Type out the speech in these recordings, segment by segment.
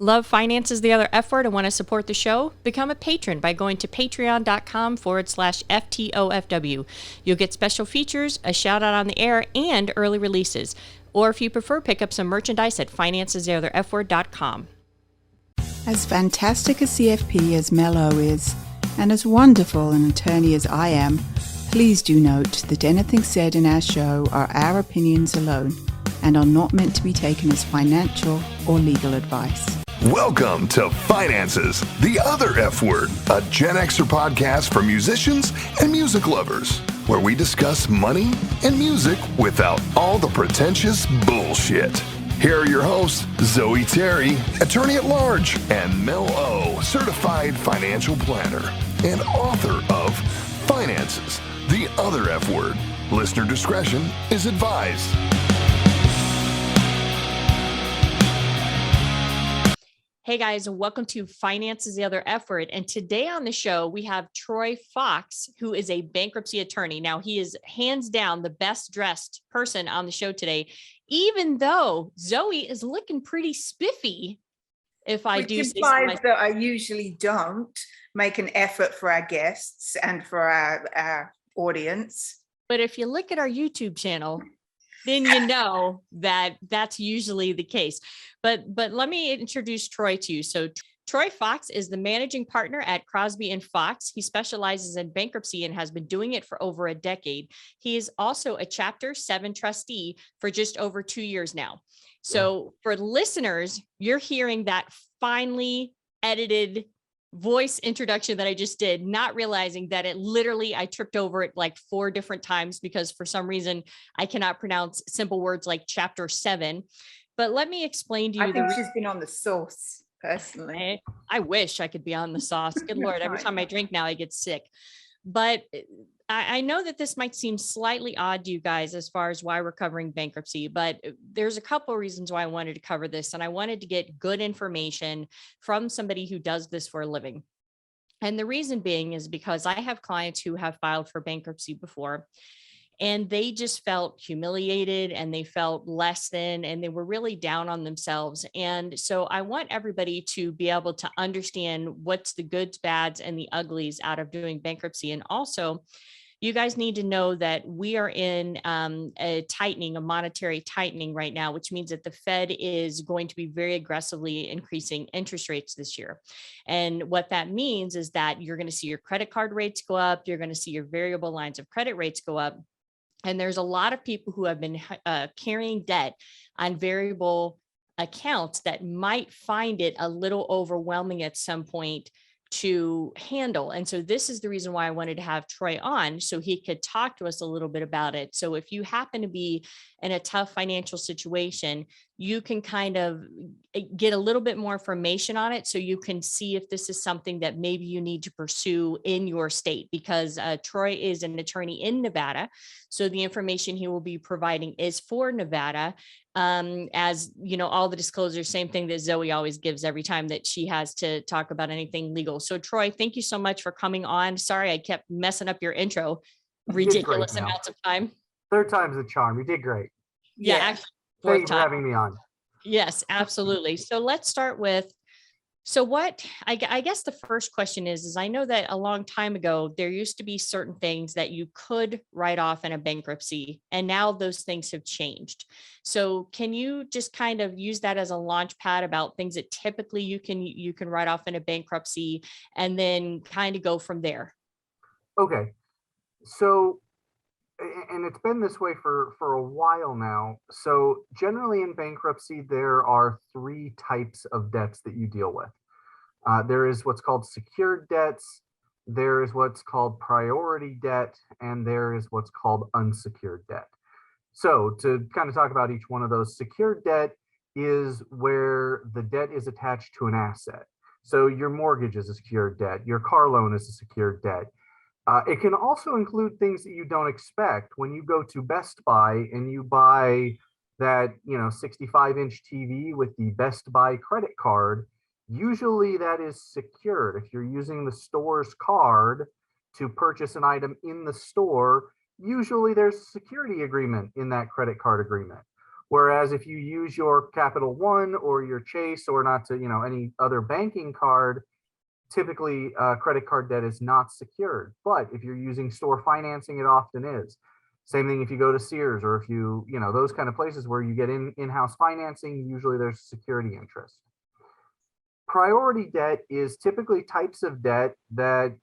Love finances the other F word and want to support the show? Become a patron by going to patreon.com/FTOFW. You'll get special features, a shout out on the air, and early releases. Or if you prefer, pick up some merchandise at financestheotherfword.com. As fantastic a CFP as Mel O is, and as wonderful an attorney as I am, please do note that anything said in our show are our opinions alone and are not meant to be taken as financial or legal advice. Welcome to Finances, the Other F Word, a Gen Xer podcast for musicians and music lovers, where we discuss money and music without all the pretentious bullshit. Here are your hosts, Zoe Terry, attorney at large, and Mel O, certified financial planner and author of Finances, the Other F Word. Listener discretion is advised. Hey guys, and welcome to Finances the Other F Word. And today on the show, we have Troy Fox, who is a bankruptcy attorney. Now, he is hands down the best dressed person on the show today, even though Zoe is looking pretty spiffy, if I do say so myself. That I usually don't make an effort for our guests and for our audience. But if you look at our YouTube channel, then you know that that's usually the case. But let me introduce Troy to you. So Troy Fox is the managing partner at Crosby & Fox. He specializes in bankruptcy and has been doing it for over a decade. He is also a Chapter 7 trustee for just over 2 years now. So for listeners, you're hearing that finely edited voice introduction that I just did, not realizing that I tripped over it like 4 different times because for some reason I cannot pronounce simple words like Chapter 7. But let me explain to you. I think she's been on the sauce personally. I wish I could be on the sauce. Good Lord. Every time I drink now, I get sick. But I know that this might seem slightly odd to you guys as far as why we're covering bankruptcy, but there's a couple of reasons why I wanted to cover this. And I wanted to get good information from somebody who does this for a living. And the reason being is because I have clients who have filed for bankruptcy before, and they just felt humiliated and they felt less than, and they were really down on themselves. And so I want everybody to be able to understand what's the goods, bads, and the uglies out of doing bankruptcy. And also, you guys need to know that we are in a monetary tightening right now, which means that the Fed is going to be very aggressively increasing interest rates this year. And what that means is that you're going to see your credit card rates go up. You're going to see your variable lines of credit rates go up. And there's a lot of people who have been carrying debt on variable accounts that might find it a little overwhelming at some point to handle. And so this is the reason why I wanted to have Troy on, so he could talk to us a little bit about it. So if you happen to be in a tough financial situation, you can kind of get a little bit more information on it so you can see if this is something that maybe you need to pursue in your state, because Troy is an attorney in Nevada. So the information he will be providing is for Nevada. As you know, all the disclosures, same thing that Zoe always gives every time that she has to talk about anything legal. So Troy, thank you so much for coming on. Sorry, I kept messing up your intro. Ridiculous amounts of time. Third time's a charm. You did great. Yeah. Actually, thank you for having me on. Yes, absolutely. So let's start with, so what, I guess the first question is I know that a long time ago, there used to be certain things that you could write off in a bankruptcy, and now those things have changed. So can you just kind of use that as a launch pad about things that typically you can write off in a bankruptcy, and then kind of go from there? Okay. So, and it's been this way for a while now. So generally in bankruptcy, there are 3 types of debts that you deal with. There is what's called secured debts, there is what's called priority debt, and there is what's called unsecured debt. So to kind of talk about each one of those, secured debt is where the debt is attached to an asset. So your mortgage is a secured debt, your car loan is a secured debt. It can also include things that you don't expect. When you go to Best Buy and you buy that 65-inch TV with the Best Buy credit card, usually that is secured. If you're using the store's card to purchase an item in the store, usually there's a security agreement in that credit card agreement. Whereas if you use your Capital One or your Chase or not to, any other banking card, typically credit card debt is not secured. But if you're using store financing, it often is. Same thing if you go to Sears or if those kind of places where you get in-house financing, usually there's security interest. Priority debt is typically types of debt that,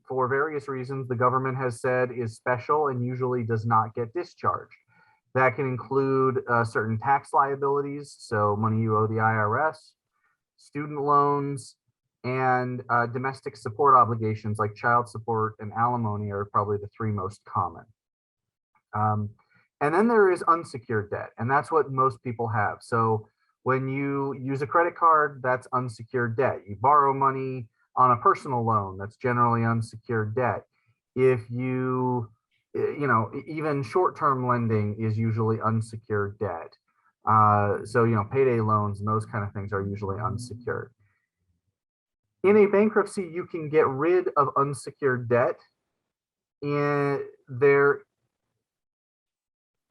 for various reasons, the government has said is special and usually does not get discharged. That can include certain tax liabilities, so money you owe the IRS, student loans, and domestic support obligations like child support and alimony are probably the three most common. And then there is unsecured debt, and that's what most people have. So when you use a credit card, that's unsecured debt. You borrow money on a personal loan, that's generally unsecured debt. If you, even short-term lending is usually unsecured debt. So, payday loans and those kind of things are usually unsecured. In a bankruptcy, you can get rid of unsecured debt. And there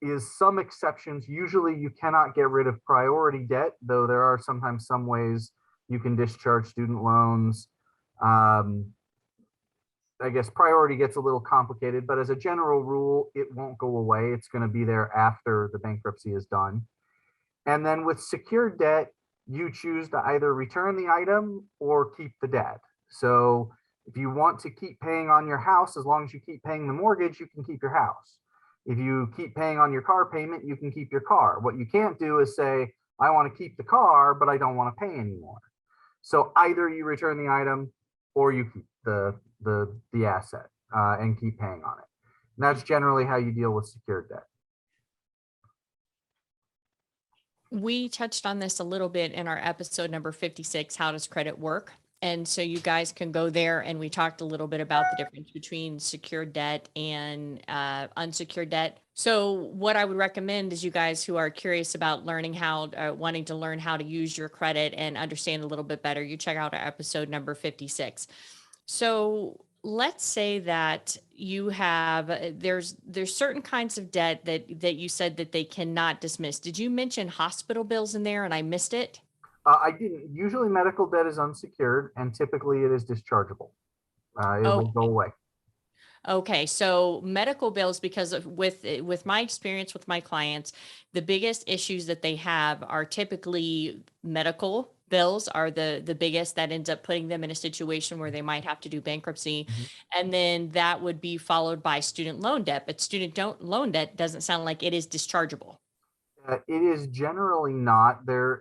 is some exceptions. Usually you cannot get rid of priority debt, though there are sometimes some ways you can discharge student loans. I guess priority gets a little complicated, but as a general rule, it won't go away. It's going to be there after the bankruptcy is done. And then with secured debt, you choose to either return the item or keep the debt. So if you want to keep paying on your house, as long as you keep paying the mortgage, you can keep your house. If you keep paying on your car payment, you can keep your car. What you can't do is say, I want to keep the car, but I don't want to pay anymore. So either you return the item or you keep the asset and keep paying on it. And that's generally how you deal with secured debt. We touched on this a little bit in our episode number 56, How Does Credit Work? And so you guys can go there, and we talked a little bit about the difference between secured debt and unsecured debt. So what I would recommend is you guys who are curious about wanting to learn how to use your credit and understand a little bit better, you check out our episode number 56. So let's say that you have, there's certain kinds of debt that you said that they cannot dismiss. Did you mention hospital bills in there and I missed it? I didn't. Usually medical debt is unsecured and typically it is dischargeable. It will go away. Okay, so medical bills, because with my experience with my clients, the biggest issues that they have are typically medical bills are the biggest that ends up putting them in a situation where they might have to do bankruptcy. And then that would be followed by student loan debt, but loan debt doesn't sound like it is dischargeable. It is generally not. There's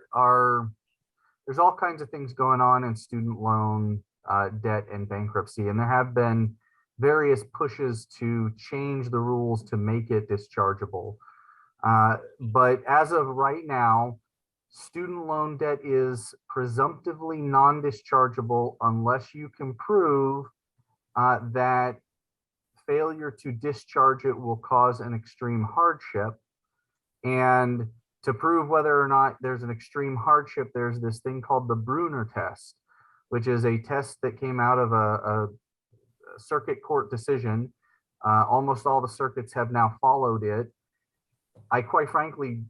all kinds of things going on in student loan debt and bankruptcy, and there have been various pushes to change the rules to make it dischargeable. But as of right now, student loan debt is presumptively non-dischargeable unless you can prove that failure to discharge it will cause an extreme hardship. And to prove whether or not there's an extreme hardship, there's this thing called the Bruner test, which is a test that came out of a circuit court decision. Almost all the circuits have now followed it. I quite frankly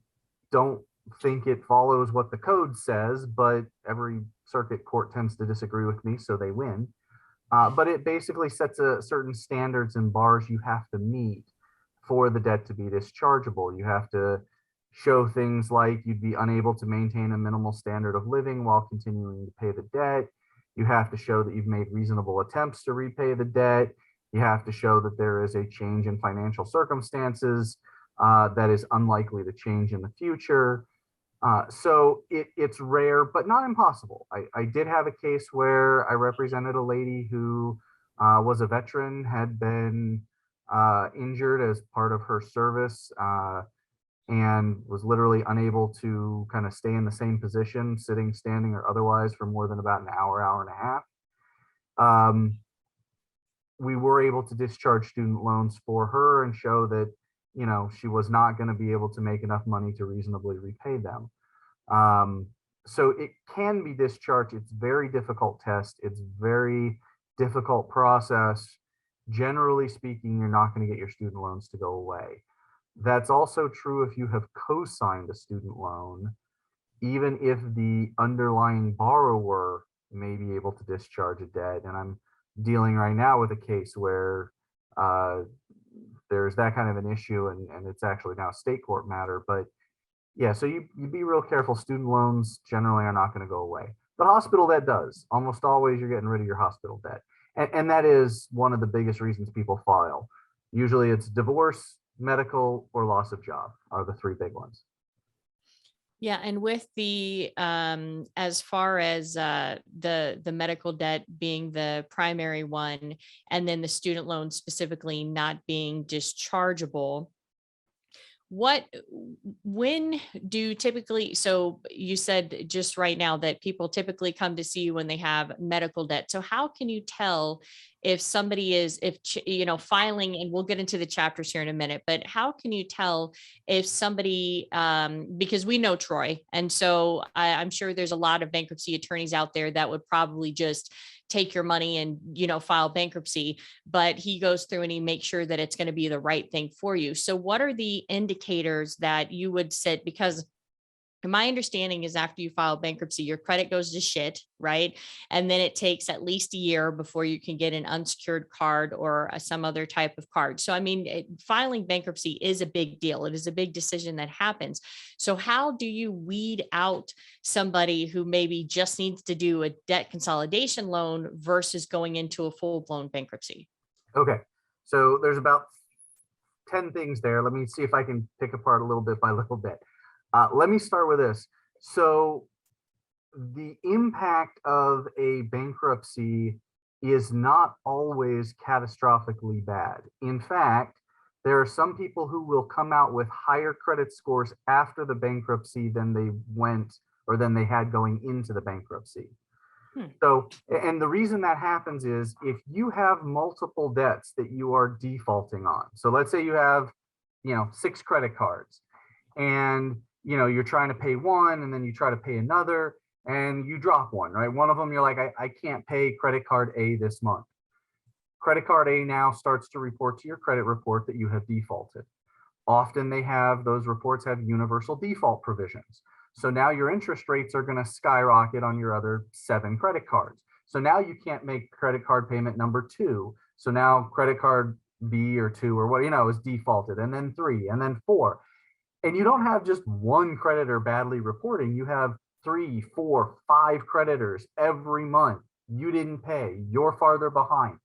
don't think it follows what the code says, but every circuit court tends to disagree with me, so they win. But it basically sets a certain standards and bars you have to meet for the debt to be dischargeable. You have to show things like you'd be unable to maintain a minimal standard of living while continuing to pay the debt. You have to show that you've made reasonable attempts to repay the debt. You have to show that there is a change in financial circumstances that is unlikely to change in the future. So it's rare, but not impossible. I did have a case where I represented a lady who was a veteran, had been injured as part of her service, and was literally unable to kind of stay in the same position, sitting, standing, or otherwise for more than about an hour, hour and a half. We were able to discharge student loans for her and show that, she was not going to be able to make enough money to reasonably repay them. So it can be discharged. It's very difficult test. It's very difficult process. Generally speaking, you're not going to get your student loans to go away. That's also true if you have co-signed a student loan, even if the underlying borrower may be able to discharge a debt. And I'm dealing right now with a case where uh, there's that kind of an issue, and it's actually now a state court matter. But yeah, so you be real careful. Student loans generally are not going to go away, but hospital debt does. Almost always you're getting rid of your hospital debt. And that is one of the biggest reasons people file. Usually it's divorce, medical, or loss of job are the three big ones. Yeah, and with the as far as the medical debt being the primary one, and then the student loan specifically not being dischargeable, what when do typically, so you said just right now that people typically come to see you when they have medical debt, so how can you tell if somebody is, if filing, and we'll get into the chapters here in a minute, but how can you tell if somebody, because we know Troy, and so I'm sure there's a lot of bankruptcy attorneys out there that would probably just take your money and file bankruptcy, but he goes through and he makes sure that it's going to be the right thing for you. So what are the indicators that you would set? Because my understanding is after you file bankruptcy, your credit goes to shit, right? And then it takes at least a year before you can get an unsecured card or some other type of card. So, I mean, filing bankruptcy is a big deal. It is a big decision that happens. So how do you weed out somebody who maybe just needs to do a debt consolidation loan versus going into a full-blown bankruptcy? Okay, so there's about 10 things there. Let me see if I can pick apart a little bit by little bit. Let me start with this. So the impact of a bankruptcy is not always catastrophically bad. In fact, there are some people who will come out with higher credit scores after the bankruptcy than they went or than they had going into the bankruptcy. So, and the reason that happens is if you have multiple debts that you are defaulting on. So let's say you have, 6 credit cards, and you're trying to pay one, and then you try to pay another, and you drop one, right? One of them, you're like, I can't pay credit card A this month. Credit card A now starts to report to your credit report that you have defaulted. Often those reports have universal default provisions. So now your interest rates are going to skyrocket on your other 7 credit cards. So now you can't make credit card payment number 2. So now credit card B or 2 or what, is defaulted, and then 3, and then 4. And you don't have just one creditor badly reporting. You have 3, 4, 5 creditors every month. You didn't pay. You're farther behind.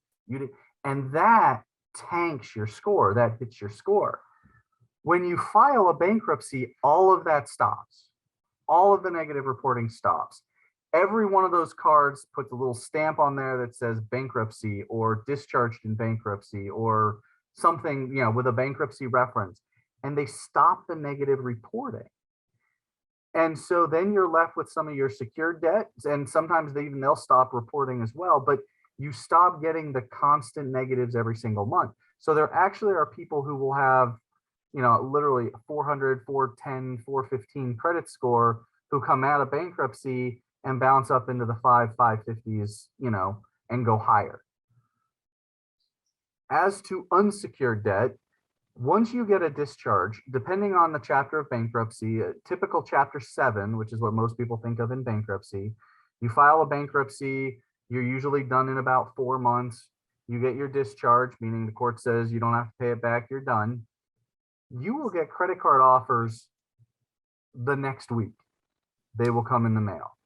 And that tanks your score. That hits your score. When you file a bankruptcy, all of that stops. All of the negative reporting stops. Every one of those cards puts a little stamp on there that says bankruptcy or discharged in bankruptcy or something, with a bankruptcy reference. And they stop the negative reporting. And so then you're left with some of your secured debts, and sometimes they'll stop reporting as well, but you stop getting the constant negatives every single month. So there actually are people who will have, literally 400, 410, 415 credit score who come out of bankruptcy and bounce up into the 550s, and go higher. As to unsecured debt, once you get a discharge, depending on the chapter of bankruptcy, typical chapter 7, which is what most people think of in bankruptcy, you file a bankruptcy, you're usually done in about 4 months. You get your discharge, meaning the court says you don't have to pay it back, you're done. You will get credit card offers the next week. They will come in the mail.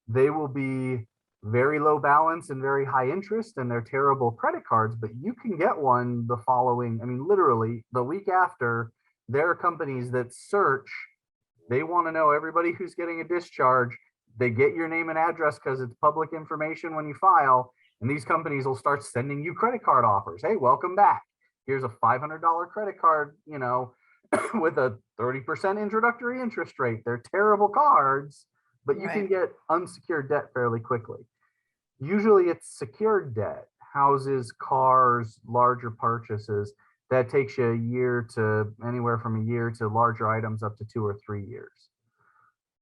They will be very low balance and very high interest, and they're terrible credit cards, but you can get one the following, literally the week after. There are companies that search, they want to know everybody who's getting a discharge. They get your name and address because it's public information when you file, and these companies will start sending you credit card offers. Hey, welcome back. Here's a $500 credit card, with a 30% introductory interest rate. They're terrible cards, but you can get unsecured debt fairly quickly. Usually it's secured debt, houses, cars, larger purchases. That takes you anywhere from a year to larger items up to 2 or 3 years.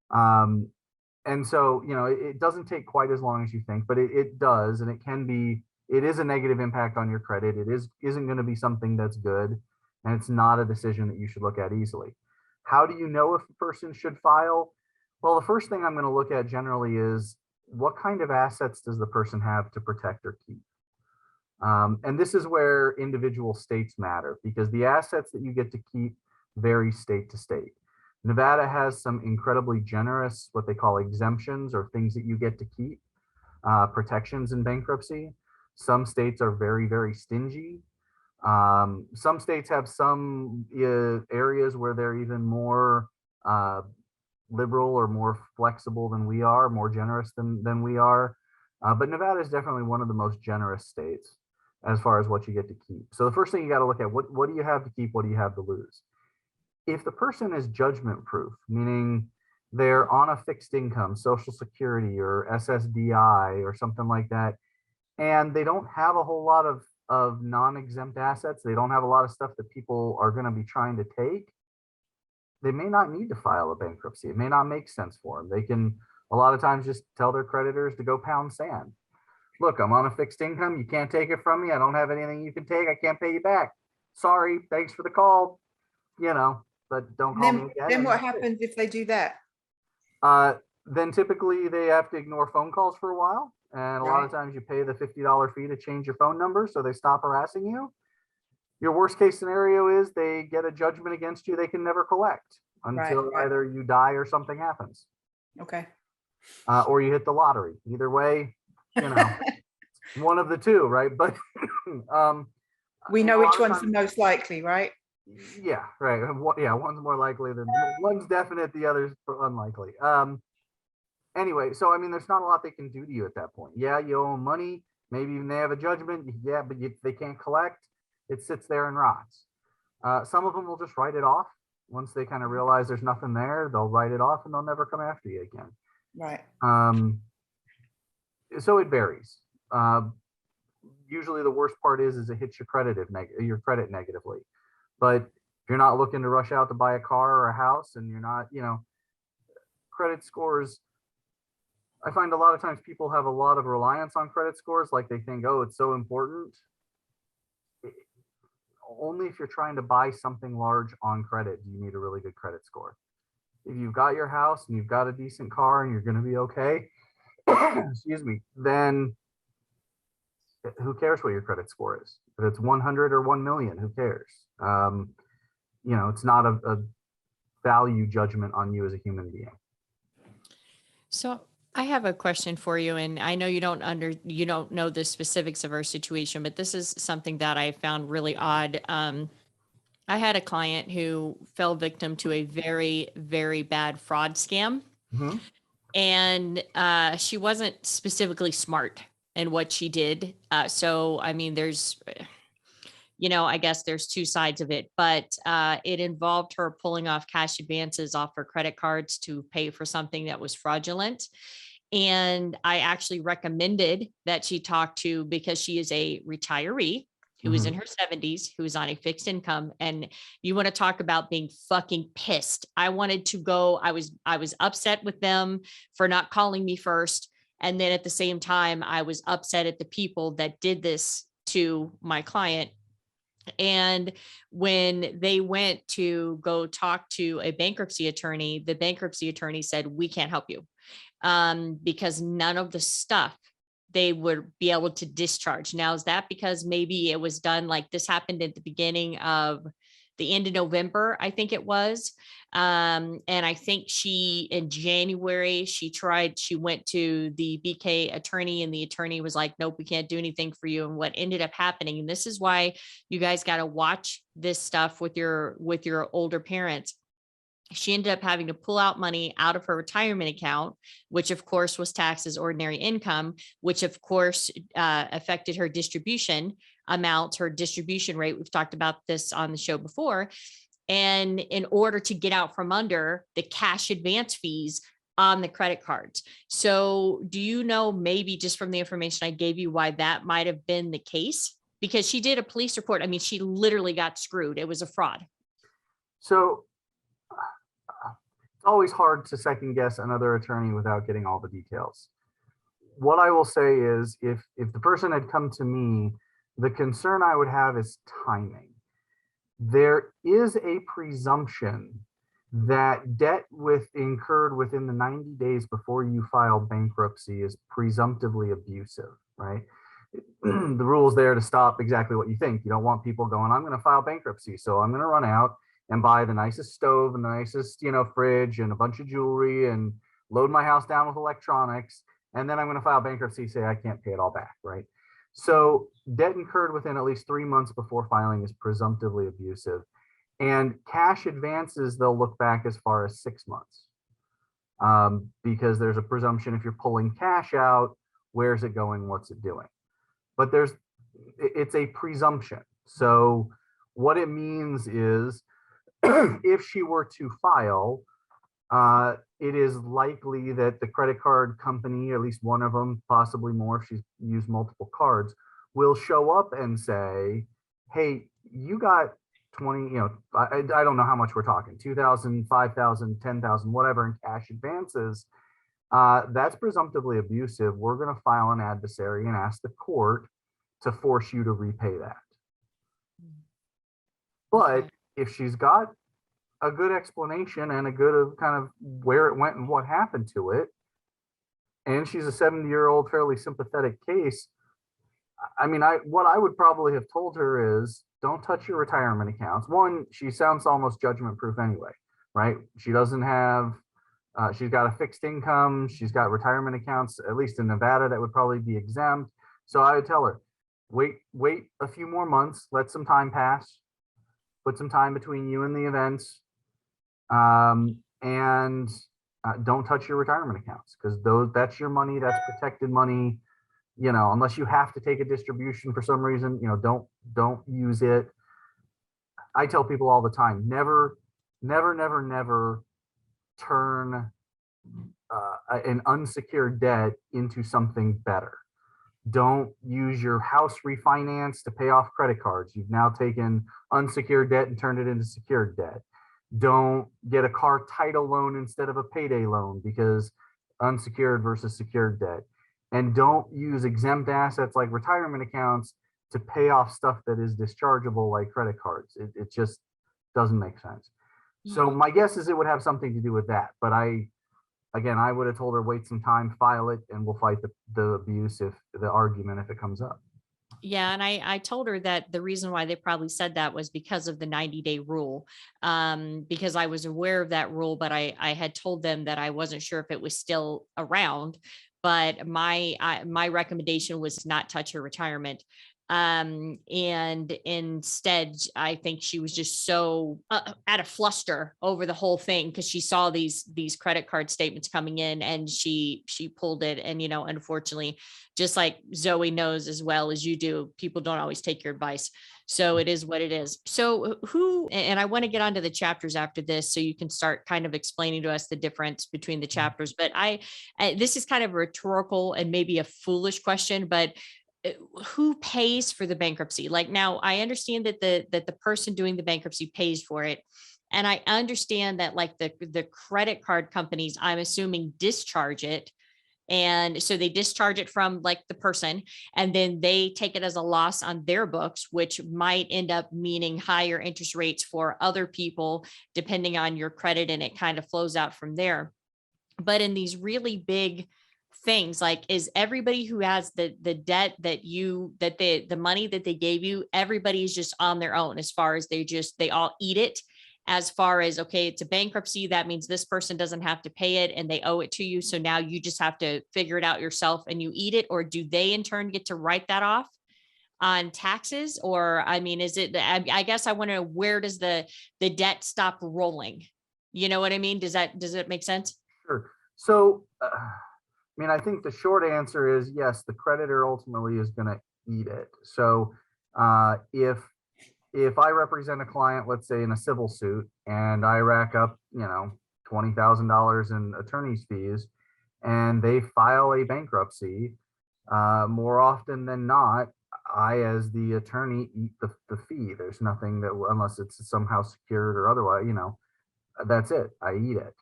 And so, it doesn't take quite as long as you think, but it does. And it is a negative impact on your credit. Isn't going to be something that's good. and it's not a decision that you should look at easily. How do you know if a person should file? Well, the first thing I'm going to look at generally is what kind of assets does the person have to protect or keep? And this is where individual states matter, because the assets that you get to keep vary state to state. Nevada has some incredibly generous, what they call exemptions, or things that you get to keep, protections in bankruptcy. Some states are very, very stingy. Some states have some areas where they're even more liberal or more flexible than we are, more generous than we are. But Nevada is definitely one of the most generous states as far as what you get to keep. So the first thing you got to look at, what do you have to keep? What do you have to lose? If the person is judgment proof, meaning they're on a fixed income, Social Security or SSDI or something like that, and they don't have a whole lot of non-exempt assets, they don't have a lot of stuff that people are going to be trying to take, they may not need to file a bankruptcy. It may not make sense for them. They can a lot of times just tell their creditors to go pound sand. Look, I'm on a fixed income. You can't take it from me. I don't have anything you can take. I can't pay you back. Sorry. Thanks for the call. But don't call me again. Then what happens if they do that? Then typically they have to ignore phone calls for a while. And a lot of times you pay the $50 fee to change your phone number so they stop harassing you. Your worst case scenario is they get a judgment against you they can never collect until either you die or something happens. Okay. Or you hit the lottery. Either way, one of the two, right? But we know which one's the most likely, right? Yeah, right. Yeah, one's more likely than one's definite, the other's unlikely. Anyway, so I mean, there's not a lot they can do to you at that point. Yeah, you owe them money. Maybe even they have a judgment. Yeah, but they can't collect. It sits there and rots. Some of them will just write it off. Once they kind of realize there's nothing there, they'll write it off and they'll never come after you again. Right. So it varies. Usually the worst part is it hits your credit negatively. But if you're not looking to rush out to buy a car or a house, and you're not, credit scores, I find a lot of times people have a lot of reliance on credit scores. Like they think, oh, it's so important. Only if you're trying to buy something large on credit do you need a really good credit score. If you've got your house and you've got a decent car and you're going to be okay, excuse me, then who cares what your credit score is? If it's 100 or 1 million, who cares? It's not a value judgment on you as a human being. So I have a question for you, and I know you don't know the specifics of our situation, but this is something that I found really odd. I had a client who fell victim to a very, very bad fraud scam. Mm-hmm. And she wasn't specifically smart in what she did. So, I mean, there's, I guess there's two sides of it, but it involved her pulling off cash advances off her credit cards to pay for something that was fraudulent. And I actually recommended that she talk to, because she is a retiree who is in her 70s, who is on a fixed income. And you want to talk about being fucking pissed. I wanted to go. I was upset with them for not calling me first. And then at the same time, I was upset at the people that did this to my client. And when they went to go talk to a bankruptcy attorney, the bankruptcy attorney said, we can't help you because none of the stuff they would be able to discharge. Now, is that because maybe it was done like this happened at the beginning of the end of November, I think it was. And I think in January, she went to the BK attorney and the attorney was like, nope, we can't do anything for you. And what ended up happening, and this is why you guys got to watch this stuff with your older parents. She ended up having to pull out money out of her retirement account, which of course was taxed as ordinary income, which of course affected her distribution amounts, her distribution rate. We've talked about this on the show before. And in order to get out from under the cash advance fees on the credit cards. So do you know, maybe just from the information I gave you, why that might have been the case? Because she did a police report. I mean, she literally got screwed. It was a fraud. So it's always hard to second guess another attorney without getting all the details. What I will say is if the person had come to me, the concern I would have is timing. there is a presumption that debt incurred within the 90 days before you file bankruptcy is presumptively abusive, right? The rule is there to stop exactly what you think. You don't want people going, I'm going to file bankruptcy, so I'm going to run out and buy the nicest stove and the nicest, fridge and a bunch of jewelry and load my house down with electronics. And then I'm going to file bankruptcy, say I can't pay it all back, right? So debt incurred within at least 3 months before filing is presumptively abusive. And cash advances, they'll look back as far as 6 months, because there's a presumption if you're pulling cash out, where's it going? What's it doing? But it's a presumption. So what it means is if she were to file, it is likely that the credit card company, at least one of them, possibly more if she's used multiple cards, will show up and say, hey, you got 20, I don't know how much we're talking, 2,000, 5,000, 10,000, whatever in cash advances. That's presumptively abusive. We're going to file an adversary and ask the court to force you to repay that. But if she's got a good explanation and a good kind of where it went and what happened to it, and she's a 70-year-old fairly sympathetic case, I mean, what I would probably have told her is, don't touch your retirement accounts. One, she sounds almost judgment proof anyway, right? She doesn't have, she's got a fixed income. She's got retirement accounts, at least in Nevada, that would probably be exempt. So I would tell her, wait a few more months, let some time pass, put some time between you and the events, and don't touch your retirement accounts, because that's your money, that's protected money. Unless you have to take a distribution for some reason, don't use it. I tell people all the time, never turn an unsecured debt into something better. Don't use your house refinance to pay off credit cards. You've now taken unsecured debt and turned it into secured debt. Don't get a car title loan instead of a payday loan, because unsecured versus secured debt. And don't use exempt assets like retirement accounts to pay off stuff that is dischargeable like credit cards. It just doesn't make sense. So my guess is it would have something to do with that. But I would have told her, wait some time, file it, and we'll fight the abuse, if the argument, if it comes up. Yeah. And I told her that the reason why they probably said that was because of the 90-day rule, because I was aware of that rule, but I had told them that I wasn't sure if it was still around. But my recommendation was to not touch her retirement. And instead, I think she was just so at a fluster over the whole thing, because she saw these credit card statements coming in, and she pulled it. And unfortunately, just like Zoe knows as well as you do, people don't always take your advice. So it is what it is. So and I want to get onto the chapters after this, so you can start kind of explaining to us the difference between the chapters. But this is kind of a rhetorical and maybe a foolish question, but who pays for the bankruptcy? Like, now I understand that the person doing the bankruptcy pays for it. And I understand that, like, the credit card companies, I'm assuming, discharge it. And so they discharge it from, like, the person, and then they take it as a loss on their books, which might end up meaning higher interest rates for other people, depending on your credit, and it kind of flows out from there. But in these really big things, like, is everybody who has the debt that the money that they gave you, everybody's just on their own, as far as they all eat it? As far as, okay, it's a bankruptcy, that means this person doesn't have to pay it and they owe it to you, so now you just have to figure it out yourself and you eat it? Or do they in turn get to write that off on taxes? Or, I mean, is it, I guess I want to know, where does the debt stop rolling? You know what I mean? Does it make sense? Sure. So I think the short answer is yes, the creditor ultimately is going to eat it. So if I represent a client, let's say in a civil suit, and I rack up, $20,000 in attorney's fees, and they file a bankruptcy, more often than not, I, as the attorney, eat the fee. There's nothing that, unless it's somehow secured or otherwise, that's it. I eat it.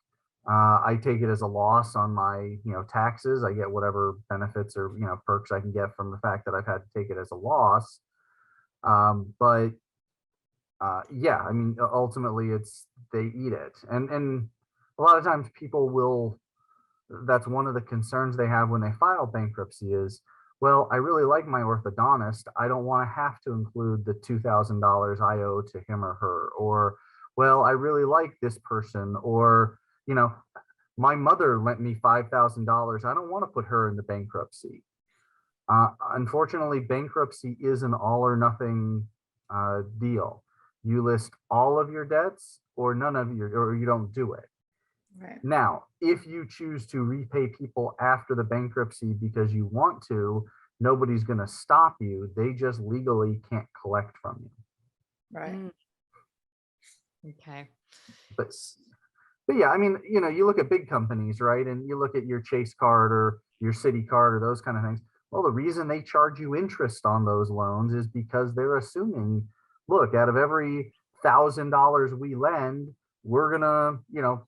I take it as a loss on my, taxes. I get whatever benefits or, perks I can get from the fact that I've had to take it as a loss. But Yeah, I mean, ultimately they eat it. And a lot of times people will, that's one of the concerns they have when they file bankruptcy is, well, I really like my orthodontist. I don't want to have to include the $2,000 I owe to him or her. Or, well, I really like this person. Or, you know, my mother lent me $5,000. I don't want to put her in the bankruptcy. Unfortunately, bankruptcy is an all or nothing deal. You list all of your debts or none of your, or you don't do it. Right. Now, if you choose to repay people after the bankruptcy because you want to, nobody's going to stop you. They just legally can't collect from you. Right. Okay. But But yeah, I mean, you know, you look at big companies, right? And you look at your Chase card or your Citi card or those kind of things. Well, the reason they charge you interest on those loans is because they're assuming, look, out of every $1,000 we lend, we're gonna, you know,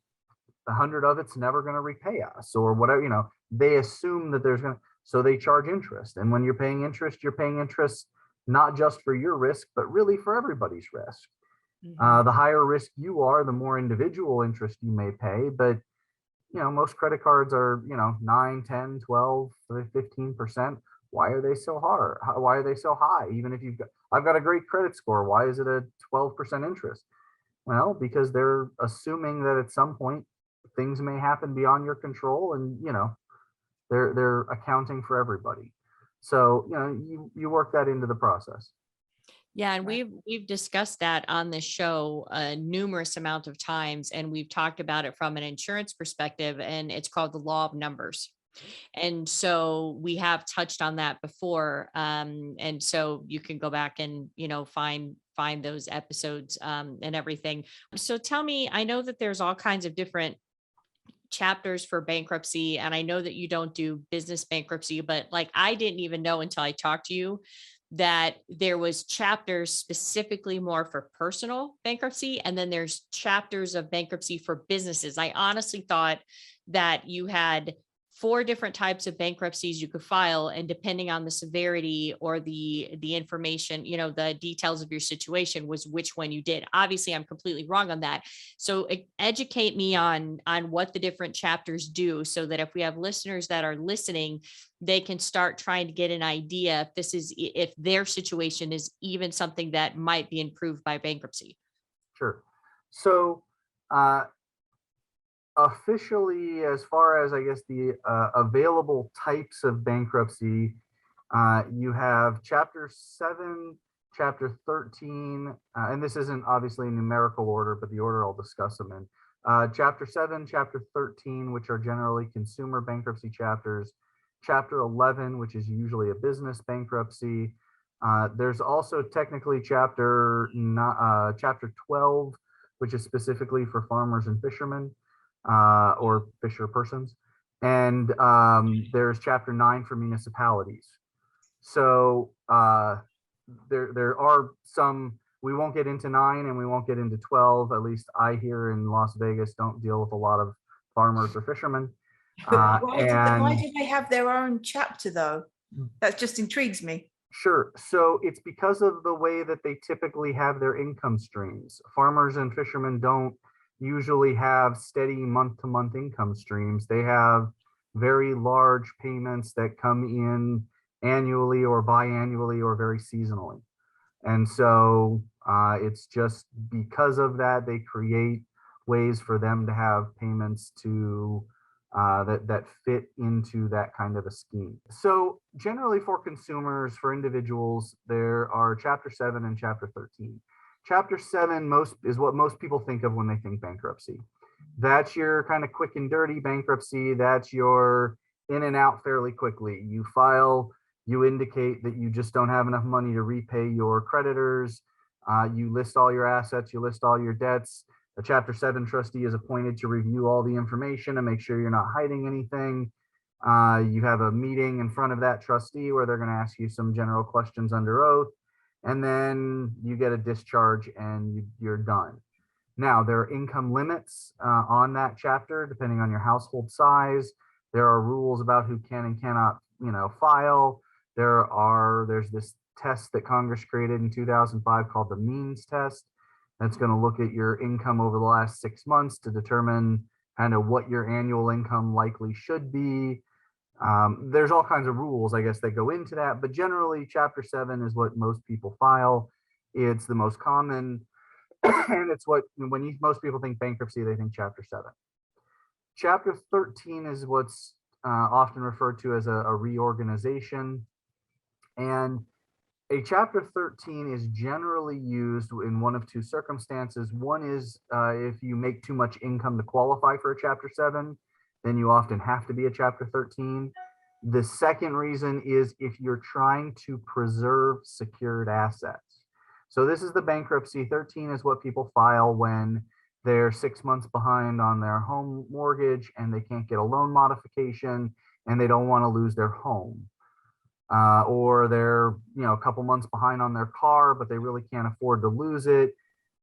100 of it's never gonna repay us or whatever. You know, they assume that there's gonna, so they charge interest. And when you're paying interest not just for your risk, but really for everybody's risk. The higher risk you are, the more individual interest you may pay. But, you know, most credit cards are, you know, 9, 10, 12, 15%. Why are they so hard? Why are they so high? Even if I've got a great credit score, why is it a 12% interest? Well, because they're assuming that at some point things may happen beyond your control, and, you know, they're accounting for everybody. So, you know, you work that into the process. Yeah, and Right. we've discussed that on the show numerous amount of times, and we've talked about it from an insurance perspective, and it's called the law of numbers. And so we have touched on that before, and so you can go back and find those episodes and everything. So tell me, I know that there's all kinds of different chapters for bankruptcy, and I know that you don't do business bankruptcy, but like I didn't even know until I talked to you that there was chapters specifically more for personal bankruptcy, and then there's chapters of bankruptcy for businesses. I honestly thought that you had four different types of bankruptcies you could file, and depending on the severity or the information, the details of your situation, was which one you did. Obviously I'm completely wrong on that, so educate me on what the different chapters do, so that if we have listeners that are listening, they can start trying to get an idea if their situation is even something that might be improved by bankruptcy. Sure. So, officially, as far as I guess the available types of bankruptcy, you have Chapter 7, Chapter 13, and this isn't obviously in numerical order, but the order I'll discuss them in. Chapter 7, Chapter 13, which are generally consumer bankruptcy chapters. Chapter 11, which is usually a business bankruptcy. There's also technically Chapter 12, which is specifically for farmers and fishermen. Or fisher persons. And there's Chapter 9 for municipalities. So there are some, we won't get into 9 and we won't get into 12. At least I here in Las Vegas don't deal with a lot of farmers or fishermen. But why do they have their own chapter though? That just intrigues me. Sure. So it's because of the way that they typically have their income streams. Farmers and fishermen don't usually have steady month-to-month income streams. They have very large payments that come in annually or biannually or very seasonally. And so it's just because of that, they create ways for them to have payments to that fit into that kind of a scheme. So generally for consumers, for individuals, there are Chapter 7 and Chapter 13. Chapter 7 is what most people think of when they think bankruptcy. That's your kind of quick and dirty bankruptcy. That's your in and out fairly quickly. You file, you indicate that you just don't have enough money to repay your creditors. You list all your assets, you list all your debts. A Chapter 7 trustee is appointed to review all the information and make sure you're not hiding anything. You have a meeting in front of that trustee where they're going to ask you some general questions under oath, and then you get a discharge and you're done. Now, there are income limits on that chapter, depending on your household size. There are rules about who can and cannot, file. There's this test that Congress created in 2005 called the means test, That's going to look at your income over the last 6 months to determine kind of what your annual income likely should be. There's all kinds of rules, I guess, that go into that, but generally Chapter 7 is what most people file. It's the most common, and it's what, most people think bankruptcy, they think Chapter 7. Chapter 13 is what's often referred to as a reorganization. And a Chapter 13 is generally used in one of two circumstances. One is if you make too much income to qualify for a Chapter 7, then you often have to be a Chapter 13. The second reason is if you're trying to preserve secured assets. So this is the bankruptcy. 13 is what people file when they're 6 months behind on their home mortgage and they can't get a loan modification and they don't want to lose their home. Or they're a couple months behind on their car, but they really can't afford to lose it,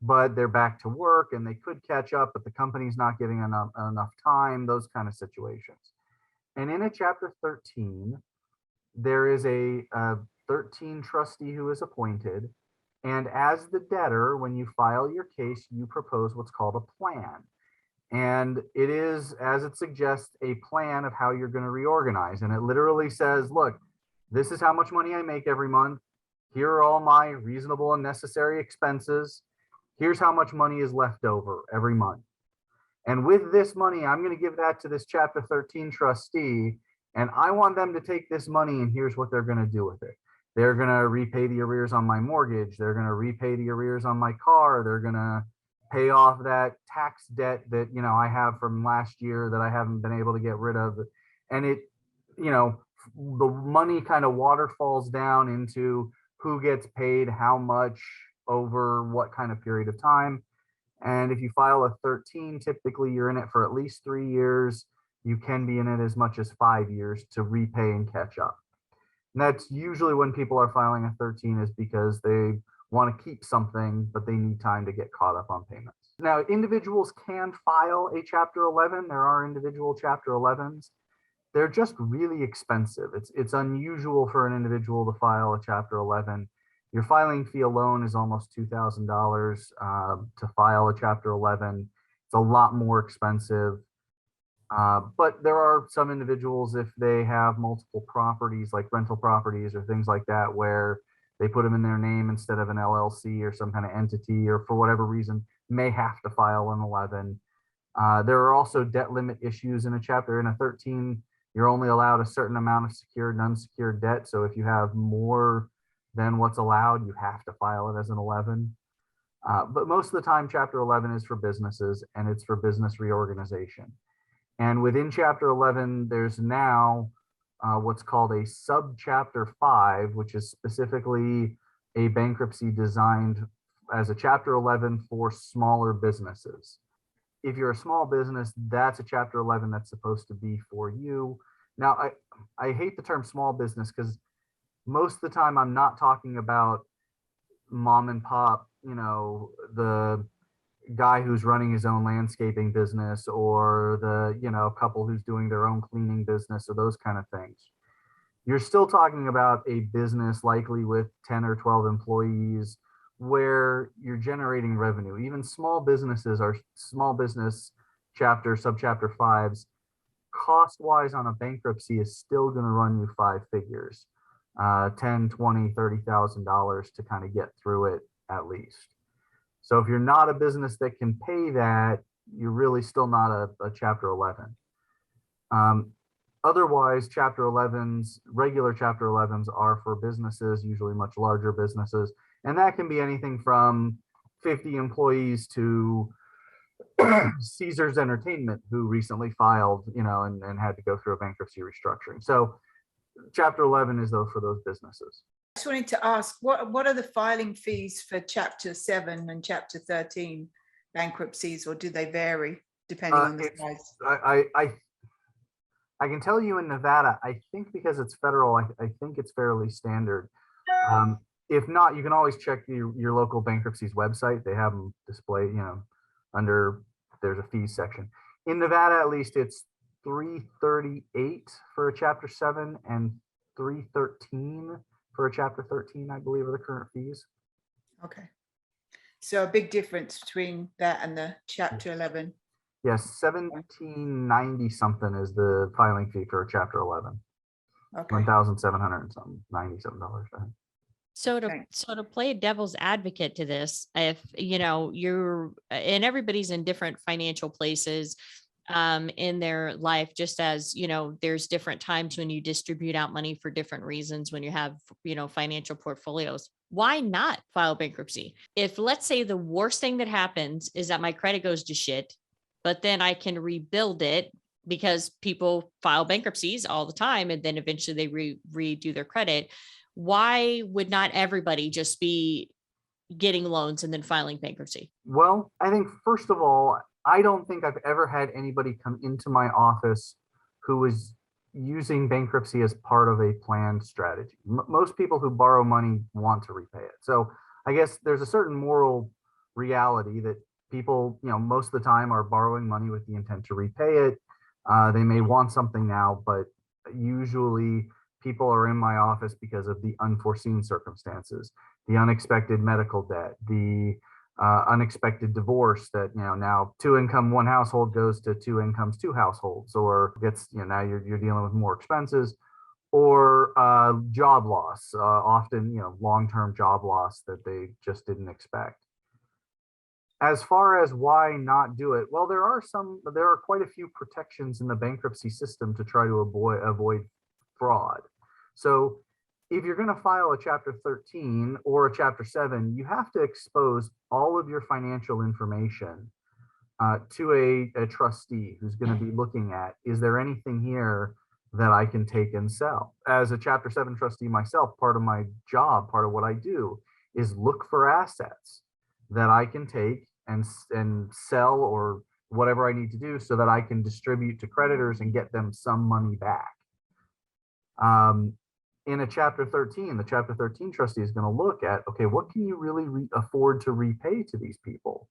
but they're back to work and they could catch up, but the company's not giving enough time, those kind of situations. And in a Chapter 13, there is a 13 trustee who is appointed. And as the debtor, when you file your case, you propose what's called a plan. And it is, as it suggests, a plan of how you're going to reorganize. And it literally says, look, this is how much money I make every month. Here are all my reasonable and necessary expenses. Here's how much money is left over every month. And with this money, I'm going to give that to this Chapter 13 trustee. And I want them to take this money and here's what they're going to do with it. They're going to repay the arrears on my mortgage. They're going to repay the arrears on my car. They're going to pay off that tax debt that, I have from last year that I haven't been able to get rid of. And it, the money kind of waterfalls down into who gets paid how much over what kind of period of time. And if you file a 13, typically you're in it for at least 3 years. You can be in it as much as 5 years to repay and catch up. And that's usually when people are filing a 13 is because they want to keep something, but they need time to get caught up on payments. Now, individuals can file a Chapter 11. There are individual Chapter 11s. They're just really expensive. It's unusual for an individual to file a Chapter 11. Your filing fee alone is almost $2,000 to file a Chapter 11. It's a lot more expensive. But there are some individuals, if they have multiple properties, like rental properties or things like that, where they put them in their name instead of an LLC or some kind of entity, or for whatever reason, may have to file an 11. There are also debt limit issues in a chapter. In a 13, you're only allowed a certain amount of secured and unsecured debt. So if you have more than what's allowed, you have to file it as an 11. But most of the time, Chapter 11 is for businesses and it's for business reorganization. And within Chapter 11, there's now what's called a Subchapter 5, which is specifically a bankruptcy designed as a Chapter 11 for smaller businesses. If you're a small business, that's a Chapter 11 that's supposed to be for you. Now, I hate the term small business because most of the time I'm not talking about mom and pop, the guy who's running his own landscaping business, or the couple who's doing their own cleaning business, or those kind of things. You're still talking about a business likely with 10 or 12 employees where you're generating revenue. Even small businesses are small business chapter, subchapter 5s. Cost wise on a bankruptcy is still going to run you 5 figures, $10, $20, $30,000 to kind of get through it at least. So if you're not a business that can pay that, you're really still not a Chapter 11. Otherwise, Chapter 11s, regular Chapter 11s are for businesses, usually much larger businesses. And that can be anything from 50 employees to Caesars Entertainment, who recently filed, and had to go through a bankruptcy restructuring. So Chapter 11 is though for those businesses. I just wanted to ask, what are the filing fees for Chapter 7 and Chapter 13 bankruptcies, or do they vary depending on the size? I can tell you in Nevada, I think because it's federal, I think it's fairly standard. If not, you can always check your local bankruptcy's website. They have them displayed, under, there's a fees section. In Nevada, at least, it's $338 for a Chapter 7 and $313 for a Chapter 13, I believe, are the current fees. Okay. So a big difference between that and the Chapter 11. Yes, 1790 something is the filing fee for Chapter 11. Okay. $1,700 and something, $97. I think. So to play devil's advocate to this, if you're and everybody's in different financial places in their life, just as there's different times when you distribute out money for different reasons when you have financial portfolios. Why not file bankruptcy? If, let's say, the worst thing that happens is that my credit goes to shit, but then I can rebuild it, because people file bankruptcies all the time and then eventually they redo their credit. Why would not everybody just be getting loans and then filing bankruptcy? Well, I think first of all, I don't think I've ever had anybody come into my office who was using bankruptcy as part of a planned strategy. Most people who borrow money want to repay it. So I guess there's a certain moral reality that people, most of the time are borrowing money with the intent to repay it. They may want something now, but usually people are in my office because of the unforeseen circumstances, the unexpected medical debt, the unexpected divorce that now 2 income one household goes to 2 incomes two households, or gets now you're dealing with more expenses, or job loss, often long-term job loss that they just didn't expect. As far as why not do it, well, there are quite a few protections in the bankruptcy system to try to avoid fraud. So if you're going to file a Chapter 13 or a Chapter 7, you have to expose all of your financial information to a trustee who's going to be looking at, is there anything here that I can take and sell? As a Chapter 7 trustee myself, part of my job, part of what I do is look for assets that I can take and sell, or whatever I need to do, so that I can distribute to creditors and get them some money back. In a Chapter 13, the Chapter 13 trustee is going to look at, okay, what can you really afford to repay to these people?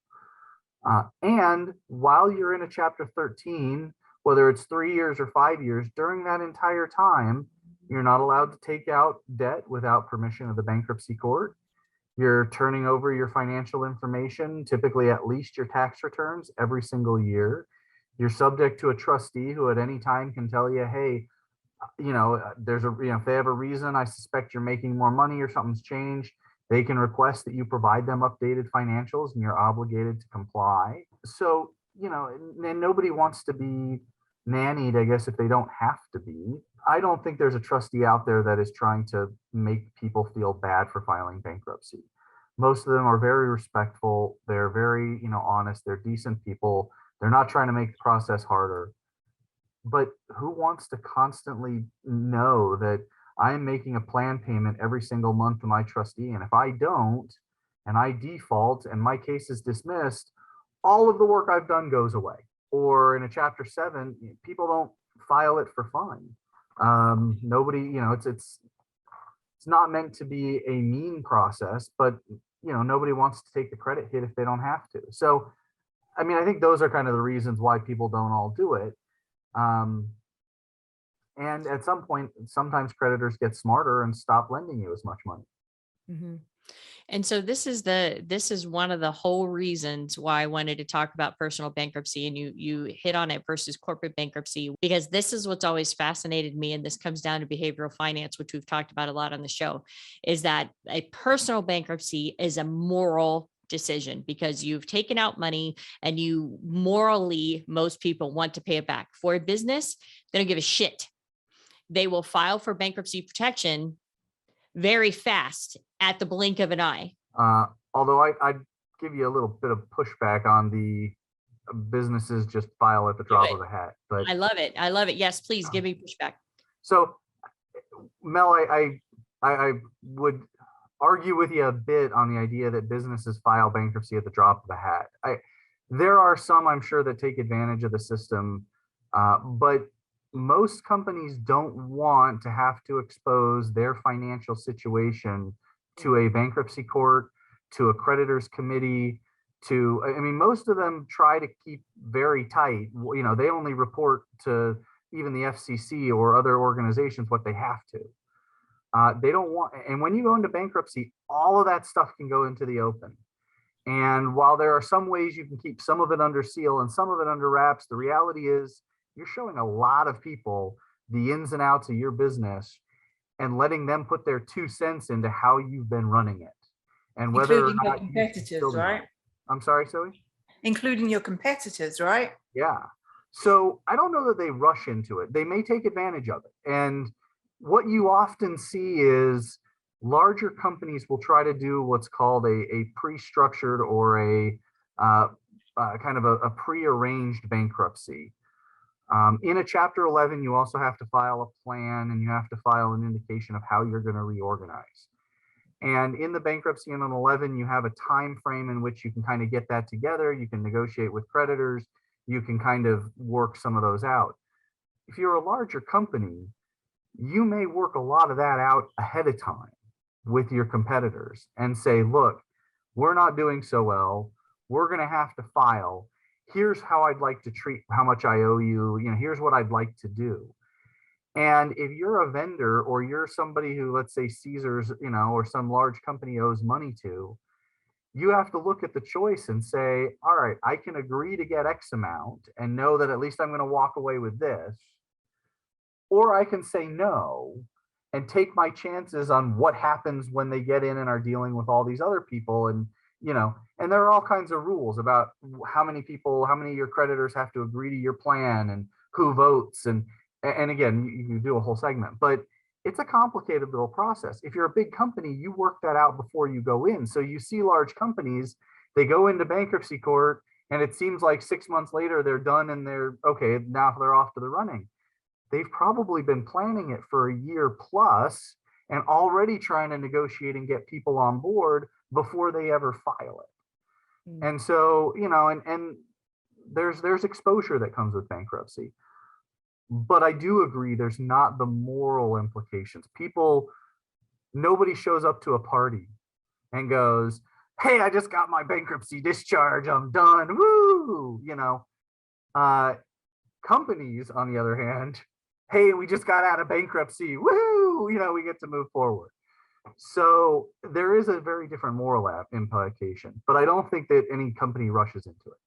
And while you're in a Chapter 13, whether it's 3 years or 5 years, during that entire time, you're not allowed to take out debt without permission of the bankruptcy court. You're turning over your financial information, typically at least your tax returns, every single year. You're subject to a trustee who at any time can tell you, hey, there's if they have a reason, I suspect you're making more money or something's changed, they can request that you provide them updated financials, and you're obligated to comply. So, and nobody wants to be nannied, I guess, if they don't have to be. I don't think there's a trustee out there that is trying to make people feel bad for filing bankruptcy. Most of them are very respectful. They're very, honest. They're decent people. They're not trying to make the process harder. But who wants to constantly know that I'm making a plan payment every single month to my trustee, and if I don't, and I default and my case is dismissed, all of the work I've done goes away? Or in a Chapter 7, people don't file it for fun. Nobody, it's not meant to be a mean process, but nobody wants to take the credit hit if they don't have to. So, I mean, I think those are kind of the reasons why people don't all do it. And at some point, sometimes creditors get smarter and stop lending you as much money. Mm-hmm. And so this is one of the whole reasons why I wanted to talk about personal bankruptcy, and you hit on it, versus corporate bankruptcy, because this is what's always fascinated me. And this comes down to behavioral finance, which we've talked about a lot on the show, is that a personal bankruptcy is a moral decision, because you've taken out money and you morally, most people want to pay it back. For a business, they don't give a shit. They will file for bankruptcy protection very fast at the blink of an eye. Although I'd give you a little bit of pushback on the businesses just file at the drop of a hat. But I love it. I love it. Yes, please give me pushback. So, Mel, I would argue with you a bit on the idea that businesses file bankruptcy at the drop of a hat. There are some, I'm sure, that take advantage of the system, but most companies don't want to have to expose their financial situation to a bankruptcy court, to a creditors committee, most of them try to keep very tight. They only report to even the FCC or other organizations what they have to. They don't want, and when you go into bankruptcy, all of that stuff can go into the open. And while there are some ways you can keep some of it under seal and some of it under wraps, the reality is you're showing a lot of people the ins and outs of your business and letting them put their 2 cents into how you've been running it and whether Including or your not you should competitors, still be right? running it. I'm sorry, Zoe? Including your competitors, right? Yeah. So I don't know that they rush into it. They may take advantage of it. And what you often see is larger companies will try to do what's called a pre-structured or a kind of a pre-arranged bankruptcy. In a Chapter 11, you also have to file a plan and you have to file an indication of how you're going to reorganize. And in the bankruptcy in an 11, you have a time frame in which you can kind of get that together. You can negotiate with creditors. You can kind of work some of those out. If you're a larger company, you may work a lot of that out ahead of time with your competitors and say, look, we're not doing so well. We're going to have to file. Here's how I'd like to treat how much I owe you. You know, here's what I'd like to do. And if you're a vendor or you're somebody who, let's say Caesars, you know, or some large company owes money to, you have to look at the choice and say, all right, I can agree to get X amount and know that at least I'm going to walk away with this. Or I can say no and take my chances on what happens when they get in and are dealing with all these other people. And, you know, and there are all kinds of rules about how many people, how many of your creditors have to agree to your plan and who votes. And again, you do a whole segment, but it's a complicated little process. If you're a big company, you work that out before you go in. So you see large companies, they go into bankruptcy court and it seems like 6 months later, they're done and they're okay. Now they're off to the running. They've probably been planning it for a year plus and already trying to negotiate and get people on board before they ever file it. And so, you know, and there's exposure that comes with bankruptcy. But I do agree there's not the moral implications. Nobody shows up to a party and goes, hey, I just got my bankruptcy discharge. I'm done. Woo! You know, companies, on the other hand, hey, we just got out of bankruptcy. Woo! You know, we get to move forward. So there is a very different moral implication, but I don't think that any company rushes into it.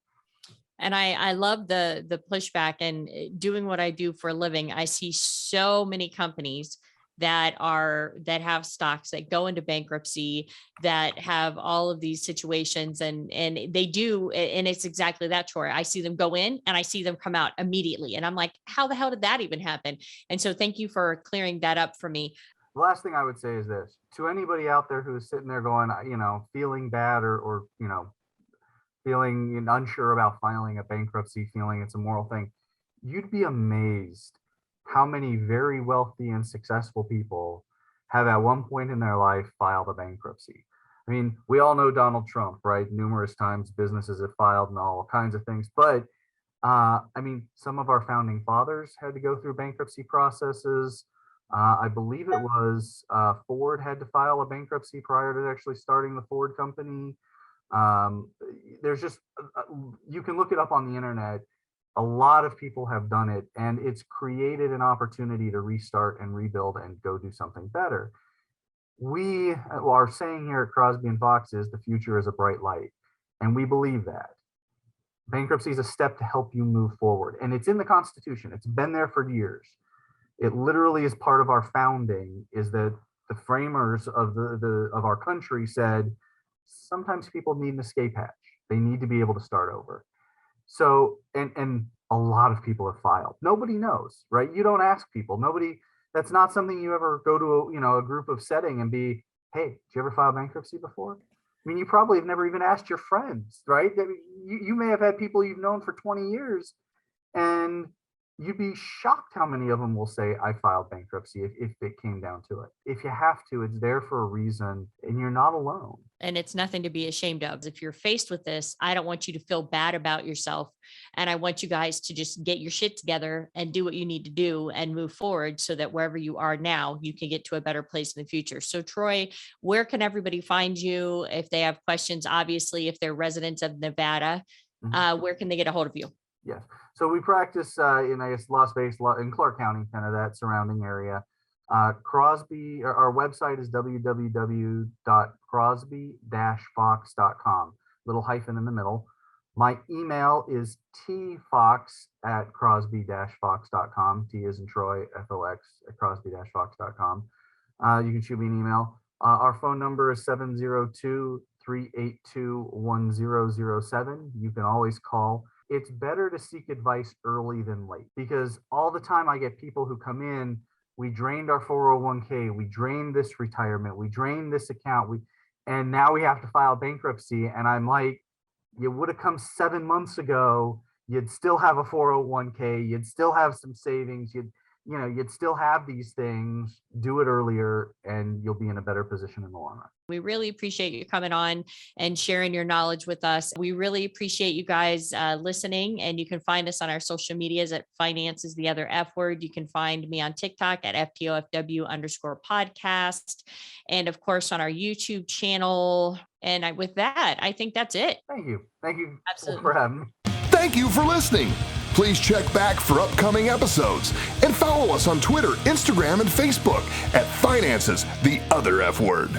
And I love the pushback, and doing what I do for a living. I see so many companies that have stocks that go into bankruptcy, that have all of these situations, and they do, and it's exactly that, Troy. I see them go in and I see them come out immediately, and I'm like, how the hell did that even happen? And so thank you for clearing that up for me. The last thing I would say is this: to anybody out there who's sitting there going, you know, feeling bad or you know, feeling unsure about filing a bankruptcy, feeling it's a moral thing, you'd be amazed how many very wealthy and successful people have at one point in their life filed a bankruptcy. I mean, we all know Donald Trump, right? Numerous times businesses have filed and all kinds of things. But I mean, some of our founding fathers had to go through bankruptcy processes. I believe it was Ford had to file a bankruptcy prior to actually starting the Ford company. There's just, you can look it up on the internet. A lot of people have done it, and it's created an opportunity to restart and rebuild and go do something better. Our saying here at Crosby and Fox is the future is a bright light, and we believe that. Bankruptcy is a step to help you move forward, and it's in the Constitution. It's been there for years. It literally is part of our founding, is that the framers of of our country said sometimes people need an escape hatch. They need to be able to start over. So, and a lot of people have filed. Nobody knows, right? You don't ask people. Nobody, that's not something you ever go to a group of setting and be, hey, did you ever file bankruptcy before? I mean, you probably have never even asked your friends, right? You may have had people you've known for 20 years, and you'd be shocked how many of them will say, I filed bankruptcy if it came down to it. If you have to, it's there for a reason, and you're not alone. And it's nothing to be ashamed of. If you're faced with this, I don't want you to feel bad about yourself. And I want you guys to just get your shit together and do what you need to do and move forward, so that wherever you are now, you can get to a better place in the future. So Troy, where can everybody find you if they have questions? Obviously, if they're residents of Nevada, where can they get a hold of you? Yes. So we practice in, I guess, Las Vegas, in Clark County, kind of that surrounding area. Crosby, our website is www.crosby-fox.com. little hyphen in the middle. My email is tfox@crosby-fox.com. T as in Troy, F-O-X at crosby-fox.com. You can shoot me an email. Our phone number is 702-382-1007. You can always call. It's better to seek advice early than late, because all the time I get people who come in, we drained our 401k, we drained this retirement, we drained this account, and now we have to file bankruptcy. And I'm like, you would have come 7 months ago, you'd still have a 401k, you'd still have some savings, you'd still have these things. Do it earlier and you'll be in a better position in the long run. We really appreciate you coming on and sharing your knowledge with us. We really appreciate you guys listening, and you can find us on our social medias at Finance is the Other F Word. You can find me on TikTok at FTOFW_podcast, and of course on our YouTube channel. And with that, I think that's it. Thank you. Absolutely. For having me. Thank you for listening. Please check back for upcoming episodes and follow us on Twitter, Instagram, and Facebook at Finances, the Other F Word.